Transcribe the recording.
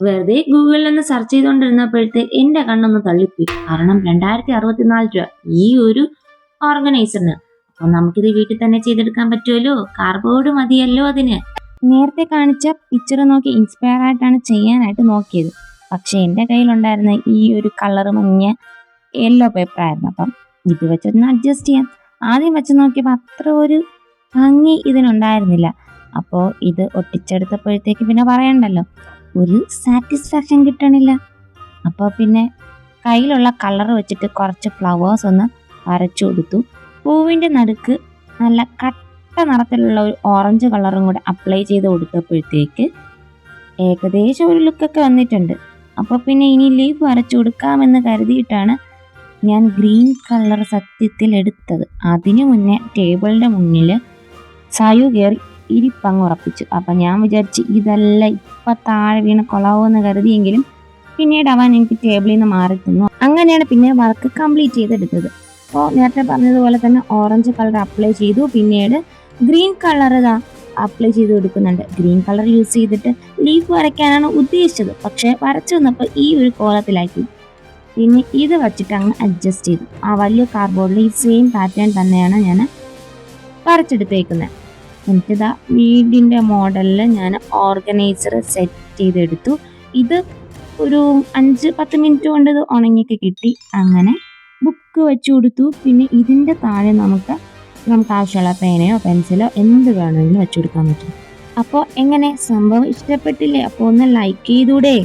വെറുതെ ഗൂഗിളിൽ ഒന്ന് സെർച്ച് ചെയ്തുകൊണ്ടിരുന്നപ്പോഴത്തെ എന്റെ കണ്ണൊന്ന് തള്ളിപ്പോയി. കാരണം 2064 രൂപ ഈ ഒരു ഓർഗനൈസറിന്. അപ്പൊ നമുക്കിത് വീട്ടിൽ തന്നെ ചെയ്തെടുക്കാൻ പറ്റുമല്ലോ, കാർഡ്ബോർഡ് മതിയല്ലോ അതിന്. നേരത്തെ കാണിച്ച പിക്ചർ നോക്കി ഇൻസ്പയർ ആയിട്ടാണ് ചെയ്യാനായിട്ട് നോക്കിയത്. പക്ഷെ എൻ്റെ കയ്യിലുണ്ടായിരുന്ന ഈ ഒരു കളർ മഞ്ഞ യെല്ലോ പേപ്പർ ആയിരുന്നു. അപ്പം ഇത് വെച്ചൊന്ന് അഡ്ജസ്റ്റ് ചെയ്യാം. ആദ്യം വെച്ച് നോക്കിയപ്പോൾ അത്ര ഒരു ഭംഗി ഇതിനുണ്ടായിരുന്നില്ല. അപ്പോൾ ഇത് ഒട്ടിച്ചെടുത്തപ്പോഴത്തേക്ക് പിന്നെ പറയണ്ടല്ലോ, ഒരു സാറ്റിസ്ഫാക്ഷൻ കിട്ടണില്ല. അപ്പോൾ പിന്നെ കയ്യിലുള്ള കളർ വെച്ചിട്ട് കുറച്ച് ഫ്ലവേഴ്സ് ഒന്ന് വരച്ചു കൊടുത്തു. പൂവിൻ്റെ നടുക്ക് നല്ല കട്ട നിറത്തിലുള്ള ഒരു ഓറഞ്ച് കളറും കൂടെ അപ്ലൈ ചെയ്ത് കൊടുത്തപ്പോഴത്തേക്ക് ഏകദേശം ഒരു ലുക്കൊക്കെ വന്നിട്ടുണ്ട്. അപ്പോൾ പിന്നെ ഇനി ലീഫ് വരച്ചു കൊടുക്കാമെന്ന് കരുതിയിട്ടാണ് ഞാൻ ഗ്രീൻ കളർ സത്യത്തിൽ എടുത്തത്. അതിനു മുന്നേ ടേബിളിൻ്റെ മുന്നിൽ സായു കയറി ഇരിപ്പങ്ങ് ഉറപ്പിച്ചു. അപ്പം ഞാൻ വിചാരിച്ച് ഇതെല്ലാം ഇപ്പം താഴെ വീണ് കൊളാവുമെന്ന് കരുതിയെങ്കിലും പിന്നീട് അവൻ എനിക്ക് ടേബിളിൽ നിന്ന് മാറി തന്നു. അങ്ങനെയാണ് പിന്നെ വർക്ക് കംപ്ലീറ്റ് ചെയ്തെടുത്തത്. അപ്പോൾ നേരത്തെ പറഞ്ഞതുപോലെ തന്നെ ഓറഞ്ച് കളർ അപ്ലൈ ചെയ്തു. പിന്നീട് ഗ്രീൻ കളർ അപ്ലൈ ചെയ്ത് കൊടുക്കുന്നുണ്ട്. ഗ്രീൻ കളർ യൂസ് ചെയ്തിട്ട് ലീഫ് വരയ്ക്കാനാണ് ഉദ്ദേശിച്ചത്. പക്ഷേ വരച്ചു വന്നപ്പോൾ ഈ ഒരു കോലത്തിലാക്കി. പിന്നെ ഇത് വച്ചിട്ട് അങ്ങ് അഡ്ജസ്റ്റ് ചെയ്തു. ആ വലിയ കാർഡ്ബോർഡിൽ ഈ സെയിം പാറ്റേൺ തന്നെയാണ് ഞാൻ വരച്ചെടുത്തേക്കുന്നത്. എനിക്കിതാ വീടിൻ്റെ മോഡലിൽ ഞാൻ ഓർഗനൈസർ സെറ്റ് ചെയ്തെടുത്തു. ഇത് ഒരു 5-10 മിനിറ്റ് കൊണ്ട് ഇത് ഉണങ്ങിയൊക്കെ കിട്ടി. അങ്ങനെ ബുക്ക് വെച്ച് കൊടുത്തു. പിന്നെ ഇതിൻ്റെ താഴെ നമുക്ക് ആവശ്യമുള്ള പേനയോ പെൻസിലോ എന്ത് വേണമെങ്കിലും വെച്ച് കൊടുക്കാൻ പറ്റും. അപ്പോൾ എങ്ങനെ സംഭവം ഇഷ്ടപ്പെട്ടില്ലേ? അപ്പോൾ ഒന്ന് ലൈക്ക് ചെയ്തൂടെ?